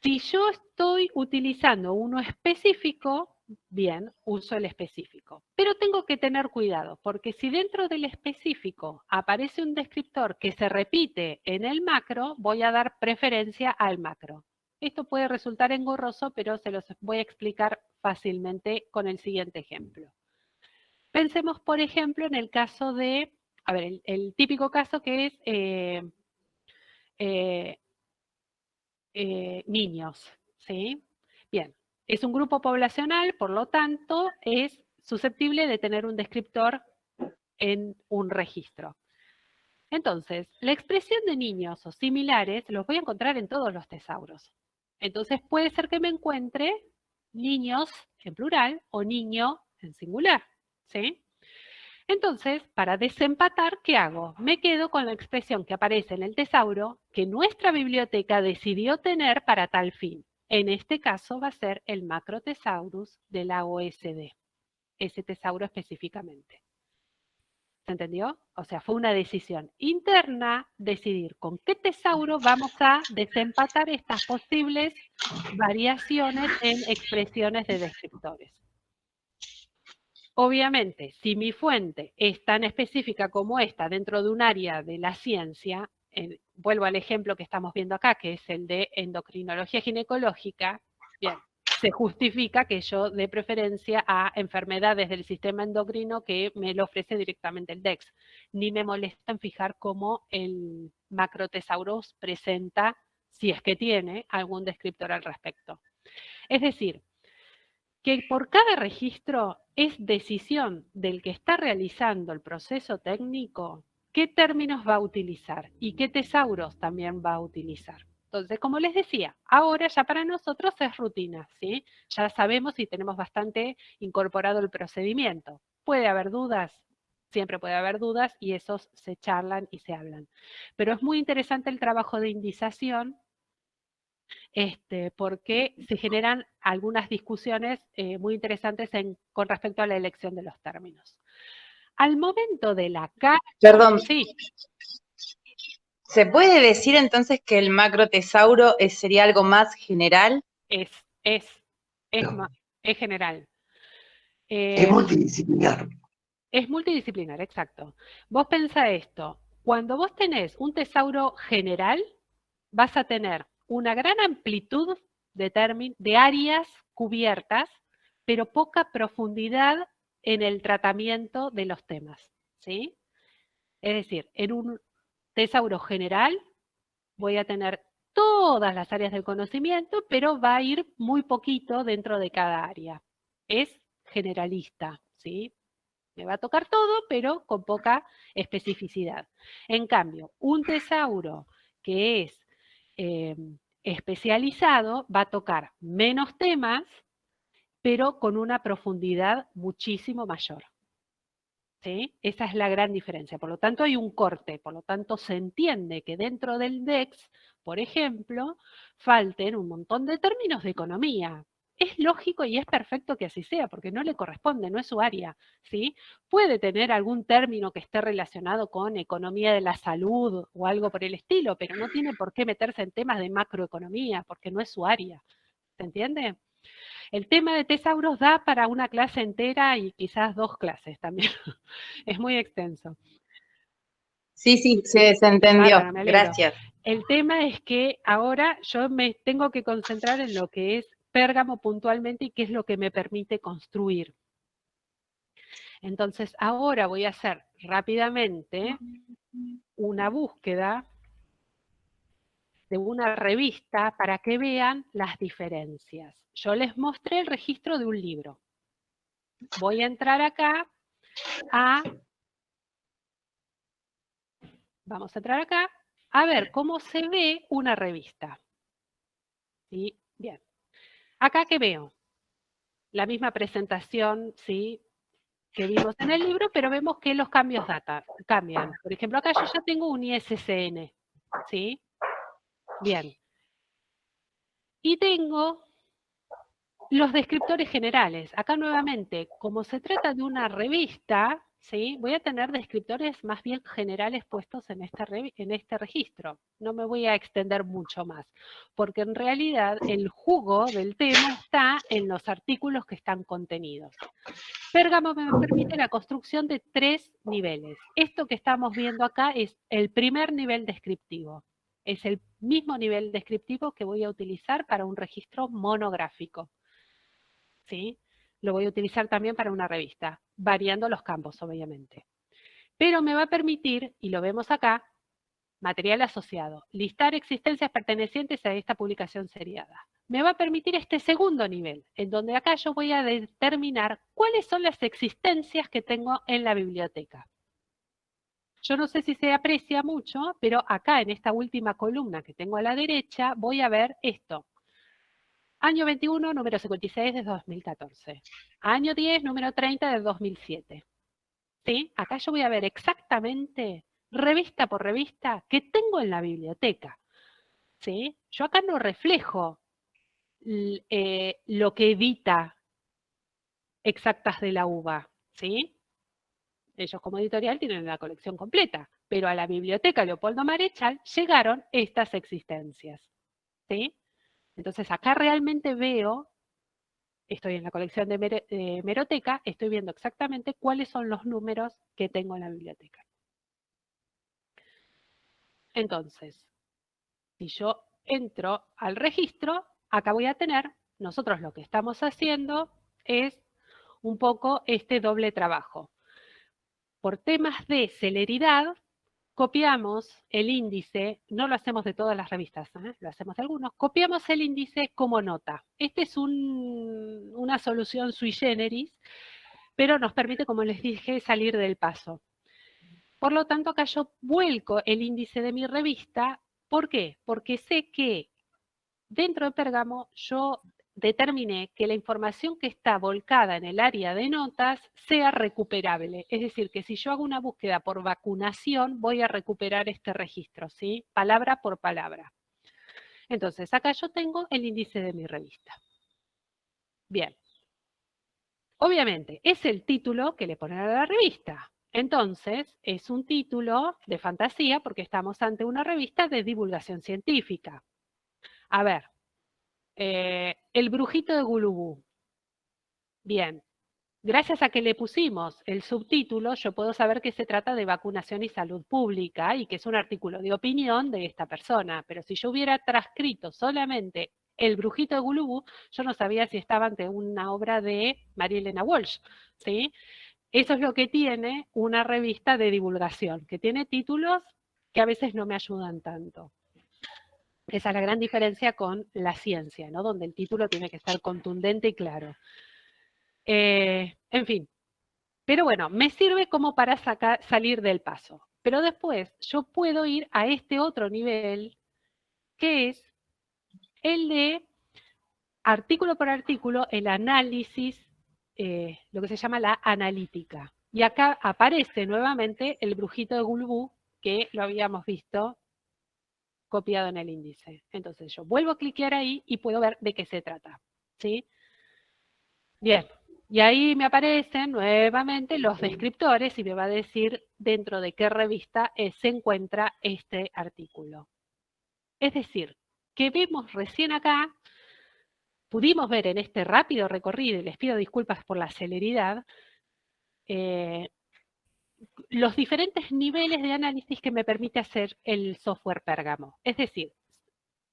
Si yo estoy utilizando uno específico, bien, uso el específico. Pero tengo que tener cuidado, porque si dentro del específico aparece un descriptor que se repite en el macro, voy a dar preferencia al macro. Esto puede resultar engorroso, pero se los voy a explicar fácilmente con el siguiente ejemplo. Pensemos, por ejemplo, en el caso de, a ver, el típico caso que es niños, ¿sí? Bien, es un grupo poblacional, por lo tanto, es susceptible de tener un descriptor en un registro. Entonces, la expresión de niños o similares los voy a encontrar en todos los tesauros. Entonces, puede ser que me encuentre niños en plural o niño en singular, ¿sí? Entonces, para desempatar, ¿qué hago? Me quedo con la expresión que aparece en el tesauro que nuestra biblioteca decidió tener para tal fin. En este caso va a ser el Macrothesaurus de la OSD, ese tesauro específicamente. ¿Se entendió? O sea, fue una decisión interna decidir con qué tesauro vamos a desempatar estas posibles variaciones en expresiones de descriptores. Obviamente, si mi fuente es tan específica como esta dentro de un área de la ciencia, vuelvo al ejemplo que estamos viendo acá, que es el de endocrinología ginecológica, bien, se justifica que yo dé preferencia a enfermedades del sistema endocrino que me lo ofrece directamente el DEX. Ni me molesta en fijar cómo el Macrothesaurus presenta, si es que tiene, algún descriptor al respecto. Es decir, que por cada registro es decisión del que está realizando el proceso técnico qué términos va a utilizar y qué tesauros también va a utilizar. Entonces, como les decía, ahora ya para nosotros es rutina, ¿sí? Ya sabemos y tenemos bastante incorporado el procedimiento. Puede haber dudas, siempre puede haber dudas y esos se charlan y se hablan. Pero es muy interesante el trabajo de indización porque se generan algunas discusiones muy interesantes con respecto a la elección de los términos. Al momento de la carga, Perdón, sí, ¿se puede decir entonces que el macrotesauro sería algo más general? es, No, es general. es multidisciplinar. Es multidisciplinar, exacto. Vos pensá esto, cuando vos tenés un tesauro general, vas a tener una gran amplitud de áreas cubiertas, pero poca profundidad en el tratamiento de los temas, ¿sí? Es decir, en un tesauro general voy a tener todas las áreas del conocimiento, pero va a ir muy poquito dentro de cada área. Es generalista, ¿sí? Me va a tocar todo, pero con poca especificidad. En cambio, un tesauro que es eh, especializado va a tocar menos temas, pero con una profundidad muchísimo mayor. ¿Sí? Esa es la gran diferencia. Por lo tanto, hay un corte. Por lo tanto, se entiende que dentro del DEX, por ejemplo, falten un montón de términos de economía. Es lógico y es perfecto que así sea, porque no le corresponde, no es su área, ¿sí? Puede tener algún término que esté relacionado con economía de la salud o algo por el estilo, pero no tiene por qué meterse en temas de macroeconomía, porque no es su área. ¿Se entiende? El tema de tesauros da para una clase entera y quizás 2 clases también. Es muy extenso. Sí, sí, se entendió. Bárbaro, me alegro. Gracias. El tema es que ahora yo me tengo que concentrar en lo que es Pérgamo puntualmente y qué es lo que me permite construir. Entonces ahora voy a hacer rápidamente una búsqueda de una revista para que vean las diferencias. Yo les mostré el registro de un libro. Voy a entrar acá vamos a entrar acá a ver cómo se ve una revista. ¿Sí? Bien. Acá, ¿qué veo? La misma presentación, ¿sí?, que vimos en el libro, pero vemos que los cambios cambian. Por ejemplo, acá yo ya tengo un ISSN, ¿sí? Bien. Y tengo los descriptores generales. Acá nuevamente, como se trata de una revista, ¿sí?, voy a tener descriptores más bien generales puestos en este registro. No me voy a extender mucho más, porque en realidad el jugo del tema está en los artículos que están contenidos. Pérgamo me permite la construcción de 3 niveles. Esto que estamos viendo acá es el primer nivel descriptivo. Es el mismo nivel descriptivo que voy a utilizar para un registro monográfico. ¿Sí? Lo voy a utilizar también para una revista, variando los campos, obviamente. Pero me va a permitir, y lo vemos acá, material asociado, listar existencias pertenecientes a esta publicación seriada. Me va a permitir este segundo nivel, en donde acá yo voy a determinar cuáles son las existencias que tengo en la biblioteca. Yo no sé si se aprecia mucho, pero acá en esta última columna que tengo a la derecha voy a ver esto. Año 21, número 56 de 2014. Año 10, número 30 de 2007. ¿Sí? Acá yo voy a ver exactamente, revista por revista, qué tengo en la biblioteca. ¿Sí? Yo acá no reflejo lo que edita Exactas de la Uva. ¿Sí? Ellos como editorial tienen la colección completa, pero a la biblioteca Leopoldo Marechal llegaron estas existencias. ¿Sí? Entonces acá realmente veo, estoy en la colección de Meroteca, estoy viendo exactamente cuáles son los números que tengo en la biblioteca. Entonces, si yo entro al registro, acá voy a tener, nosotros lo que estamos haciendo es un poco este doble trabajo. Por temas de celeridad, copiamos el índice, no lo hacemos de todas las revistas, lo hacemos de algunos, copiamos el índice como nota. Esta es una solución sui generis, pero nos permite, como les dije, salir del paso. Por lo tanto, acá yo vuelco el índice de mi revista. ¿Por qué? Porque sé que dentro de Pérgamo yo determiné que la información que está volcada en el área de notas sea recuperable. Es decir, que si yo hago una búsqueda por vacunación, voy a recuperar este registro, ¿sí? Palabra por palabra. Entonces, acá yo tengo el índice de mi revista. Bien. Obviamente, es el título que le ponen a la revista. Entonces, es un título de fantasía porque estamos ante una revista de divulgación científica. A ver, el brujito de Gulubú. Bien, gracias a que le pusimos el subtítulo, yo puedo saber que se trata de vacunación y salud pública y que es un artículo de opinión de esta persona. Pero si yo hubiera transcrito solamente el brujito de Gulubú, yo no sabía si estaba ante una obra de María Elena Walsh, ¿sí? Eso es lo que tiene una revista de divulgación, que tiene títulos que a veces no me ayudan tanto. Esa es la gran diferencia con la ciencia, ¿no? Donde el título tiene que estar contundente y claro. En fin, pero bueno, me sirve como para salir del paso. Pero después yo puedo ir a este otro nivel, que es el de artículo por artículo, el análisis, lo que se llama la analítica. Y acá aparece nuevamente el brujito de Gulubú, que lo habíamos visto copiado en el índice. Entonces yo vuelvo a cliquear ahí y puedo ver de qué se trata, ¿sí? Bien, y ahí me aparecen nuevamente los descriptores y me va a decir dentro de qué revista se encuentra este artículo. Es decir, que vemos recién acá, pudimos ver en este rápido recorrido, y les pido disculpas por la celeridad, los diferentes niveles de análisis que me permite hacer el software Pérgamo. Es decir,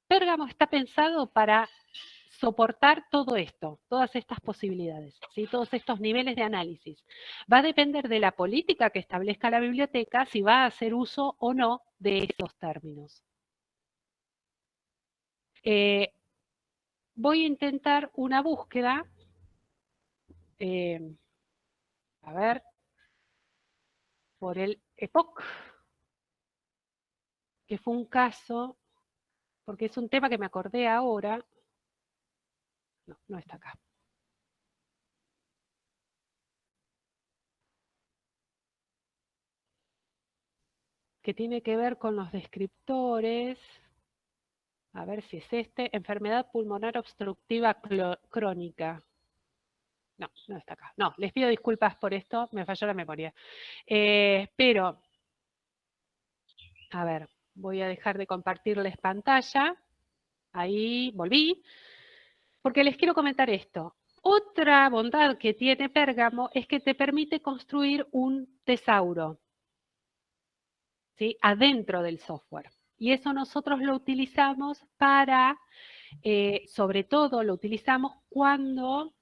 Pérgamo está pensado para soportar todo esto, todas estas posibilidades, ¿sí? Todos estos niveles de análisis. Va a depender de la política que establezca la biblioteca si va a hacer uso o no de estos términos. Voy a intentar una búsqueda. A ver, por el EPOC, que fue un caso, porque es un tema que me acordé ahora. No, no está acá. Que tiene que ver con los descriptores. A ver si es este. Enfermedad pulmonar obstructiva crónica. No, no está acá. No, les pido disculpas por esto, me falló la memoria. Pero, a ver, voy a dejar de compartirles pantalla. Ahí volví. Porque les quiero comentar esto. Otra bondad que tiene Pérgamo es que te permite construir un tesauro, ¿sí? Adentro del software. Y eso nosotros lo utilizamos para, sobre todo lo utilizamos cuando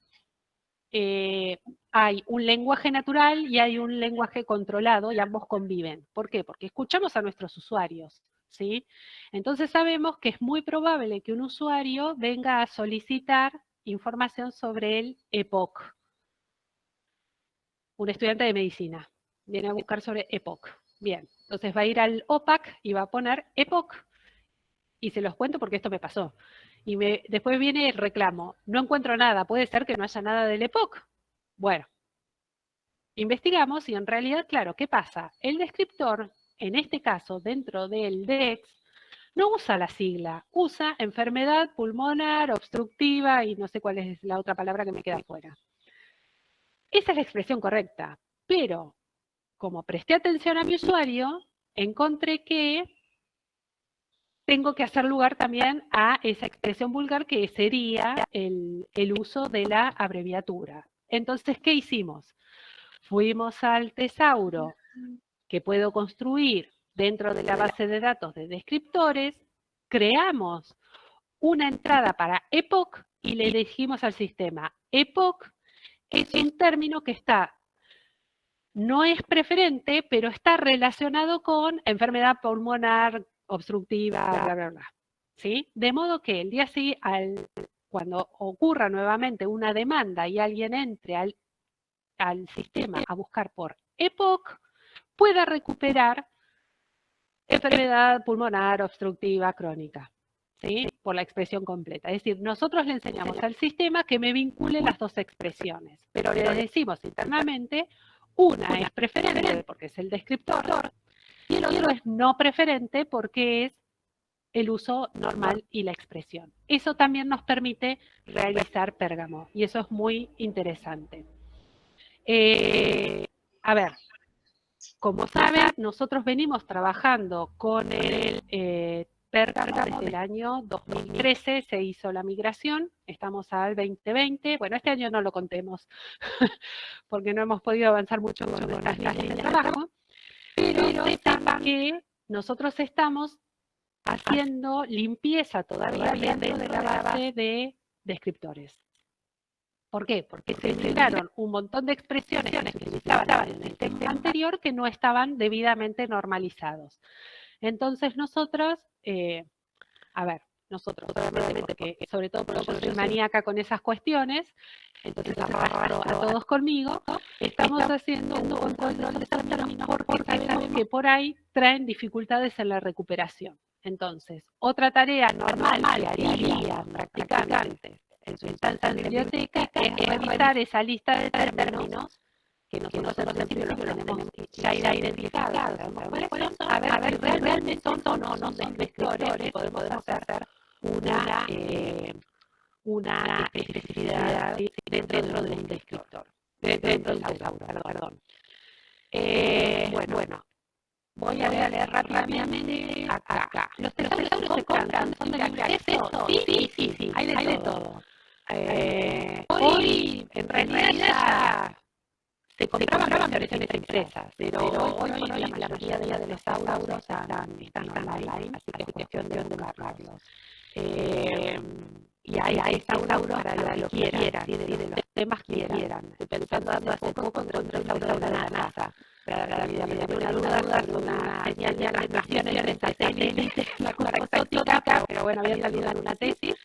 hay un lenguaje natural y hay un lenguaje controlado y ambos conviven. ¿Por qué? Porque escuchamos a nuestros usuarios, ¿sí? Entonces sabemos que es muy probable que un usuario venga a solicitar información sobre el EPOC. Un estudiante de medicina viene a buscar sobre EPOC. Bien, entonces va a ir al OPAC y va a poner EPOC. Y se los cuento porque esto me pasó. Y después viene el reclamo. No encuentro nada, puede ser que no haya nada del EPOC. Bueno, investigamos y en realidad, claro, ¿qué pasa? El descriptor, en este caso, dentro del DEX, no usa la sigla, usa enfermedad pulmonar obstructiva y no sé cuál es la otra palabra que me queda fuera. Esa es la expresión correcta, pero como presté atención a mi usuario, encontré que tengo que hacer lugar también a esa expresión vulgar que sería el uso de la abreviatura. Entonces, ¿qué hicimos? Fuimos al tesauro que puedo construir dentro de la base de datos de descriptores, creamos una entrada para EPOC y le dijimos al sistema, EPOC es un término que está no es preferente, pero está relacionado con enfermedad pulmonar obstructiva, bla, bla, bla. ¿Sí? De modo que el día siguiente, cuando ocurra nuevamente una demanda y alguien entre al sistema a buscar por EPOC, pueda recuperar enfermedad pulmonar obstructiva crónica, ¿sí? Por la expresión completa. Es decir, nosotros le enseñamos al sistema que me vincule las dos expresiones, pero le decimos internamente, una es preferente porque es el descriptor y el otro es no preferente porque es el uso normal y la expresión. Eso también nos permite realizar Pérgamo y eso es muy interesante. A ver, como saben, nosotros venimos trabajando con el Pérgamo desde el año 2013, se hizo la migración, estamos al 2020, bueno, este año no lo contemos, porque no hemos podido avanzar mucho con estas líneas de trabajo, pero sepan que nosotros estamos haciendo limpieza todavía dentro de la base de descriptores. ¿Por qué? Porque se eliminaron un montón de expresiones que se utilizaban en el sistema anterior que no estaban debidamente normalizados. Entonces nosotros, obviamente, que sobre todo porque yo soy maníaca con esas cuestiones, entonces agarro a todos conmigo, estamos haciendo un control de los términos porque sabemos que por ahí traen dificultades en la recuperación. Entonces, otra tarea normal que harían practicantes en su instancia en biblioteca es revisar esa lista de términos que nosotros en principio los tenemos ya identificados, a ver si realmente son o no son descriptores, podemos hacer una especificidad dentro de un descriptor, dentro del tesauro, perdón. Bueno, voy a leer rápidamente acá. Los tesauros se compran, son de acceso, sí, hay de todo. Hoy, en realidad, ya se compraban versiones impresas, pero hoy por hoy la mayoría de los tesauros están online, así que es cuestión de comprarlos. Y hay tesauros para lo que quieran, de los temas que quieran. Estoy pensando hace poco encontré un tesauro de la NASA. La vida me dio una duda, una señal de las naciones de satélite, la cosa exótica, pero bueno, había salido en una tesis.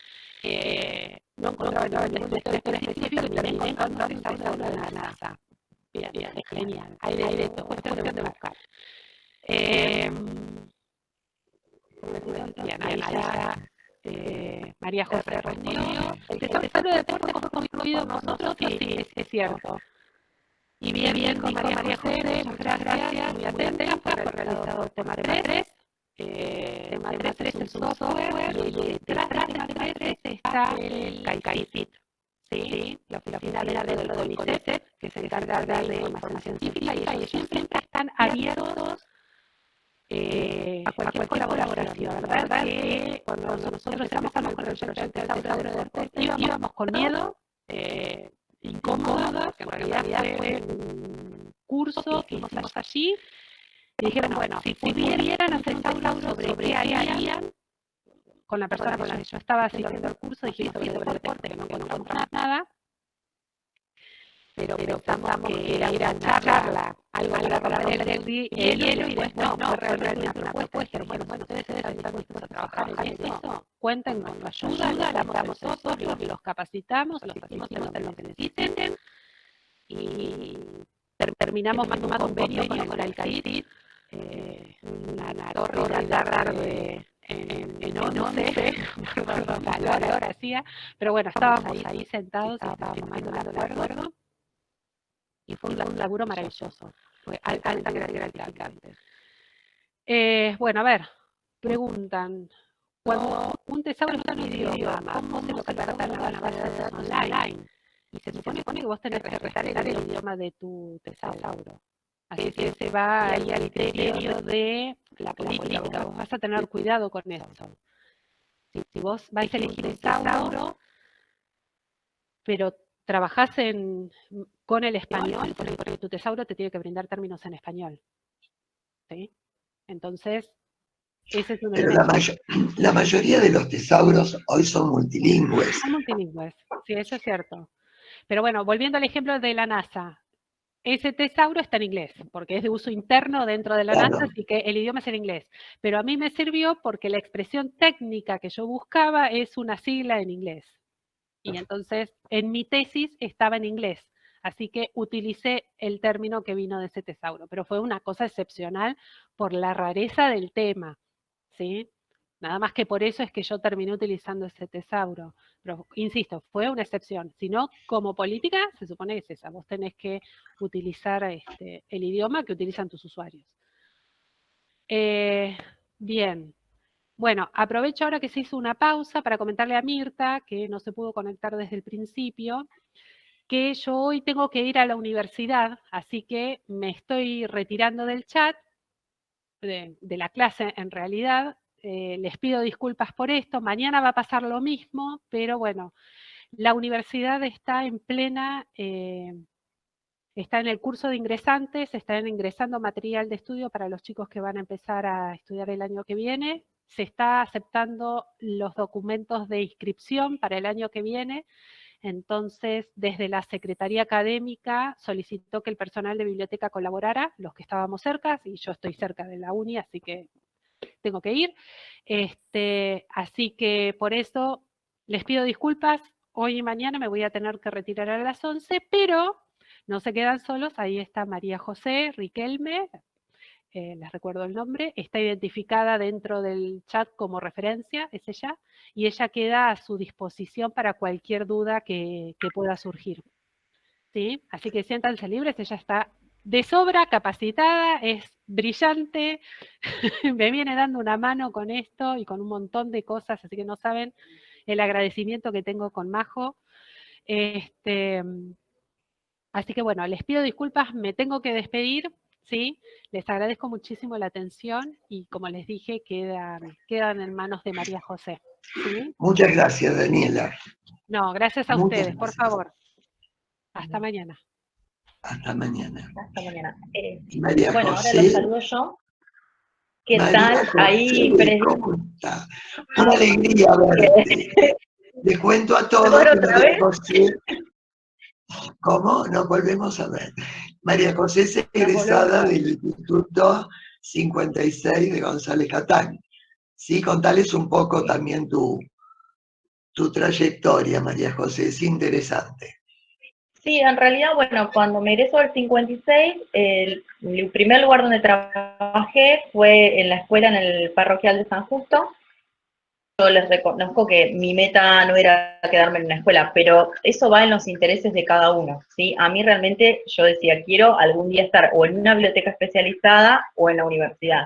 No encontraba ningún descriptor específico y también encontré un tesauro de la NASA. Bien, es genial. Hay de todo, cuestión de buscar. Bien, ahí ya María José respondió. El tesauro de deporte fue construido por nosotros, sí, es cierto. Y bien, con María José, muchas gracias, muy atenta, por haber realizado el tema 3. Tema 3 es el software y detrás del tema 3 está el CAICIT, ¿sí? La oficina de la red del CONICET, que se encarga de información científica y ellos siempre están abiertos a cualquier colaboración, ¿verdad? Que cuando nosotros empezamos con el proyecto del tesauro de deporte íbamos con miedo, incómoda, que en realidad fue un curso que hicimos allí, y dijeron, bueno, si pudieran hacer un tesauro sobre qué harían, con la persona con la que yo estaba haciendo el curso, dijimos sobre deporte, que no encontramos nada, pero pensamos que era una charla, algo para romper el hielo, y después no, fue realmente una propuesta, bueno, ustedes están dispuestos a trabajar en eso, cuenten con su ayuda, la damos nosotros, los capacitamos, los hacemos en lo que necesiten, y terminamos más un convenio con el CAICIT, una torre tarde en 11, perdón, la hora hacía, pero bueno, estábamos ahí sentados y estábamos tomando el acuerdo, y fue un laburo maravilloso, fue altamente gratificante. Bueno, a ver, preguntan, cuando un tesauro está en un idioma, ¿cómo se lo trata en la base de datos online? Y se supone que vos tenés que respetar el idioma de tu tesauro. Así que se va ahí al criterio de la política. Vos vas a tener cuidado con eso. Si vos vais a elegir un tesauro, pero trabajás con el español, porque tu tesauro te tiene que brindar términos en español. ¿Sí? Entonces, ese es un pero la mayoría de los tesauros hoy son multilingües. Son multilingües, sí, eso es cierto. Pero bueno, volviendo al ejemplo de la NASA, ese tesauro está en inglés, porque es de uso interno dentro de la NASA, así que el idioma es en inglés. Pero a mí me sirvió porque la expresión técnica que yo buscaba es una sigla en inglés. Y entonces en mi tesis estaba en inglés. Así que utilicé el término que vino de ese tesauro. Pero fue una cosa excepcional por la rareza del tema, ¿sí? Nada más que por eso es que yo terminé utilizando ese tesauro. Pero, insisto, fue una excepción. Si no, como política, se supone que es esa. Vos tenés que utilizar el idioma que utilizan tus usuarios. Bien. Bueno, aprovecho ahora que se hizo una pausa para comentarle a Mirta, que no se pudo conectar desde el principio, que yo hoy tengo que ir a la universidad, así que me estoy retirando del chat, de la clase en realidad. Les pido disculpas por esto, mañana va a pasar lo mismo, pero bueno, la universidad está en plena, está en el curso de ingresantes, están ingresando material de estudio para los chicos que van a empezar a estudiar el año que viene, se está aceptando los documentos de inscripción para el año que viene. Entonces, desde la Secretaría Académica solicitó que el personal de biblioteca colaborara, los que estábamos cerca, y yo estoy cerca de la uni, así que tengo que ir. Así que por eso les pido disculpas, hoy y mañana me voy a tener que retirar a las 11, pero no se quedan solos, ahí está María José Riquelme, les recuerdo el nombre, está identificada dentro del chat como referencia, es ella, y ella queda a su disposición para cualquier duda que pueda surgir. ¿Sí? Así que siéntanse libres, ella está de sobra capacitada, es brillante, me viene dando una mano con esto y con un montón de cosas, así que no saben el agradecimiento que tengo con Majo. Así que bueno, les pido disculpas, me tengo que despedir, ¿sí? Les agradezco muchísimo la atención y como les dije, quedan en manos de María José. ¿Sí? Muchas gracias, Daniela. No, gracias a Muchas ustedes, por gracias. favor. Hasta mañana. Hasta mañana. Hasta mañana. María Bueno, José. ahora los saludo yo. ¿Qué María tal? José, Ahí, ¿cómo está? Una alegría verte. Les cuento a todos que otra María vez. José, ¿cómo? Nos volvemos a ver. María José es egresada del Instituto 56 de González Catán. Sí, contales un poco también tu trayectoria, María José, es interesante. Sí, en realidad, bueno, cuando me egreso del 56, el primer lugar donde trabajé fue en la escuela en el parroquial de San Justo. Yo les reconozco que mi meta no era quedarme en una escuela, pero eso va en los intereses de cada uno, ¿sí? A mí realmente yo decía, quiero algún día estar o en una biblioteca especializada o en la universidad,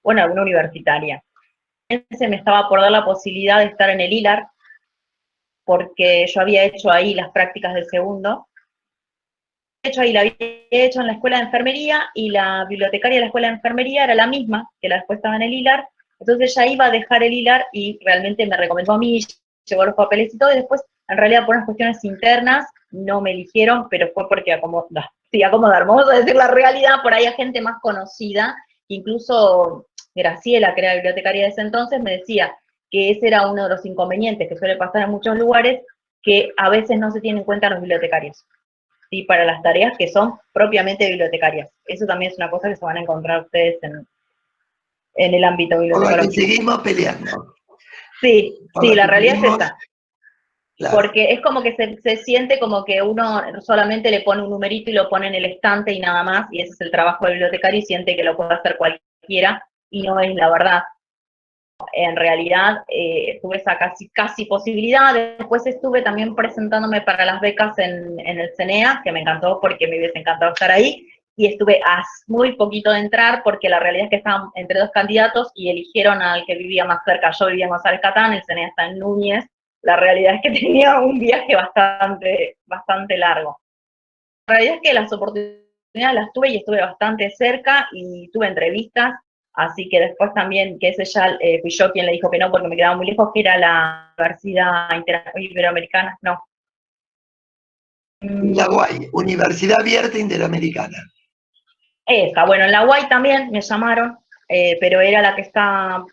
o en alguna universitaria. Se me estaba por dar la posibilidad de estar en el ILAR, porque yo había hecho ahí las prácticas de segundo. De hecho, ahí la había hecho en la escuela de enfermería y la bibliotecaria de la escuela de enfermería era la misma que la después estaba en el ILAR. Entonces ella iba a dejar el ILAR y realmente me recomendó a mí, llevó los papeles y todo, y después, en realidad, por unas cuestiones internas, no me eligieron, pero fue porque acomodar, vamos a decir la realidad, por ahí a gente más conocida, incluso Graciela, que era bibliotecaria de ese entonces, me decía que ese era uno de los inconvenientes que suele pasar en muchos lugares, que a veces no se tienen en cuenta los bibliotecarios, ¿sí? Para las tareas que son propiamente bibliotecarias. Eso también es una cosa que se van a encontrar ustedes en el ámbito bibliotecario. Seguimos peleando. Sí, la realidad es esa. Claro. Porque es como que se siente como que uno solamente le pone un numerito y lo pone en el estante y nada más, y ese es el trabajo del bibliotecario y siente que lo puede hacer cualquiera, y no es la verdad. En realidad tuve esa casi posibilidad. Después estuve también presentándome para las becas en el CENEA, que me encantó porque me hubiese encantado estar ahí, y estuve a muy poquito de entrar porque la realidad es que estaban entre dos candidatos y eligieron al que vivía más cerca. Yo vivía en González Catán, el CENEA está en Núñez. La realidad es que tenía un viaje bastante largo. La realidad es que las oportunidades las tuve y estuve bastante cerca y tuve entrevistas. Así que después también, que ese ya fui yo quien le dijo que no porque me quedaba muy lejos, que era la Universidad Iberoamericana, no. La UAI, Universidad Abierta Interamericana. Esa, bueno, en la UAI también me llamaron, pero era la que está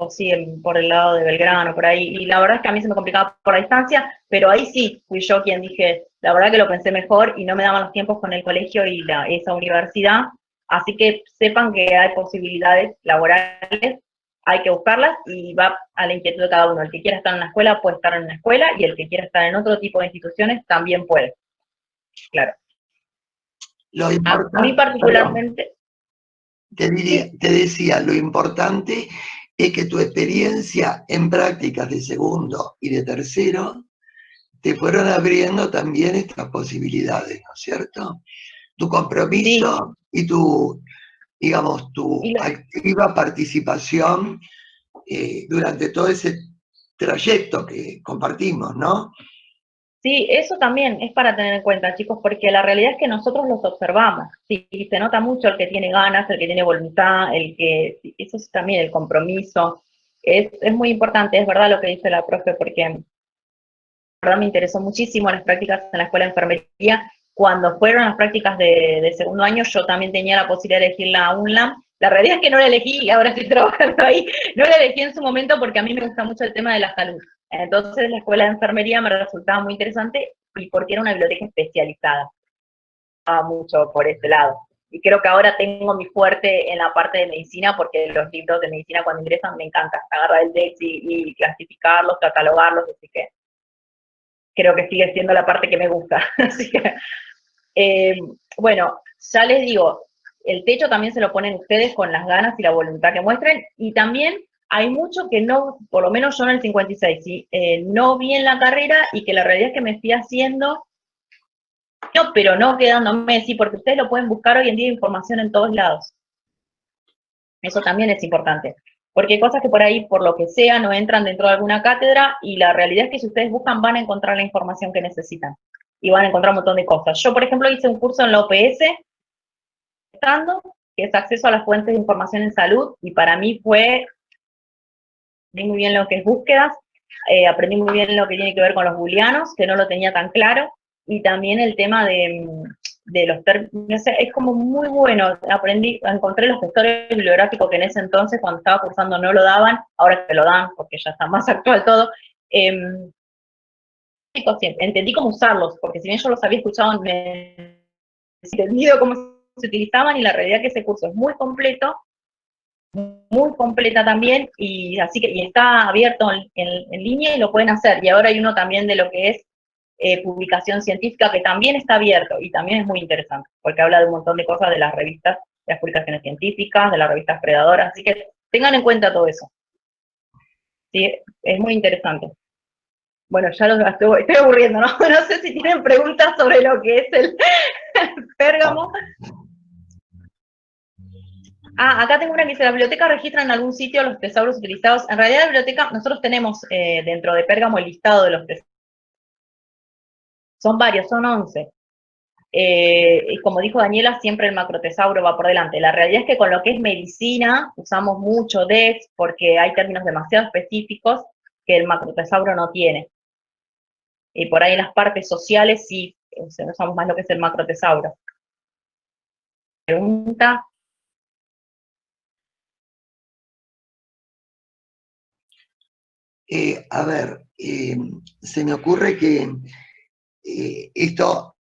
sí, por el lado de Belgrano, por ahí, y la verdad es que a mí se me complicaba por la distancia, pero ahí sí fui yo quien dije, la verdad que lo pensé mejor y no me daban los tiempos con el colegio y esa universidad, así que sepan que hay posibilidades laborales, hay que buscarlas y va a la inquietud de cada uno. El que quiera estar en una escuela puede estar en una escuela y el que quiera estar en otro tipo de instituciones también puede, claro. Lo A mí importante, particularmente... te decía, lo importante es que tu experiencia en prácticas de segundo y de tercero te fueron abriendo también estas posibilidades, ¿no es cierto? Tu compromiso y tu, digamos, tu activa participación durante todo ese trayecto que compartimos, ¿no? Sí, eso también es para tener en cuenta, chicos, porque la realidad es que nosotros los observamos. Sí, se nota mucho el que tiene ganas, el que tiene voluntad, eso es también el compromiso. Es muy importante, es verdad lo que dice la profe, porque la verdad me interesó muchísimo las prácticas en la escuela de enfermería. Cuando fueron las prácticas de segundo año, yo también tenía la posibilidad de elegir la UNLAM. La realidad es que no la elegí y ahora estoy trabajando ahí. No la elegí en su momento porque a mí me gusta mucho el tema de la salud. Entonces la escuela de enfermería me resultaba muy interesante y porque era una biblioteca especializada. Mucho por ese lado. Y creo que ahora tengo mi fuerte en la parte de medicina porque los libros de medicina cuando ingresan me encanta. Agarrar el DEX y clasificarlos, catalogarlos, así que creo que sigue siendo la parte que me gusta. Así que, bueno, ya les digo, el techo también se lo ponen ustedes con las ganas y la voluntad que muestren, y también hay mucho que no, por lo menos yo en el 56, ¿sí? No vi en la carrera y que la realidad es que me fui haciendo, no, pero no quedándome, sí, porque ustedes lo pueden buscar hoy en día información en todos lados. Eso también es importante. Porque hay cosas que por ahí, por lo que sea, no entran dentro de alguna cátedra y la realidad es que si ustedes buscan van a encontrar la información que necesitan. Y van a encontrar un montón de cosas. Yo, por ejemplo, hice un curso en la OPS, que es acceso a las fuentes de información en salud, y para mí fue, aprendí muy bien lo que es búsquedas, aprendí muy bien lo que tiene que ver con los booleanos, que no lo tenía tan claro, y también el tema de los términos, no sé, es como muy bueno, encontré los gestores bibliográficos que en ese entonces, cuando estaba cursando, no lo daban, ahora que lo dan, porque ya está más actual todo. Entendí cómo usarlos, porque si bien yo los había escuchado, me he entendido cómo se utilizaban, y la realidad es que ese curso es muy completo, muy completa también, y así que está abierto en línea y lo pueden hacer. Y ahora hay uno también de lo que es publicación científica que también está abierto y también es muy interesante, porque habla de un montón de cosas de las revistas, de las publicaciones científicas, de las revistas predadoras, así que tengan en cuenta todo eso. Sí, es muy interesante. Bueno, ya los estoy aburriendo, ¿no? No sé si tienen preguntas sobre lo que es el Pérgamo. Acá tengo una que dice, ¿la biblioteca registra en algún sitio los tesauros utilizados? En realidad la biblioteca, nosotros tenemos dentro de Pérgamo el listado de los tesauros. Son varios, son 11. Y como dijo Daniela, siempre el macrotesauro va por delante. La realidad es que con lo que es medicina usamos mucho DEX porque hay términos demasiado específicos que el macrotesauro no tiene. Y por ahí en las partes sociales sí usamos más lo que es el macrotesauro. Pregunta. A ver, se me ocurre que esto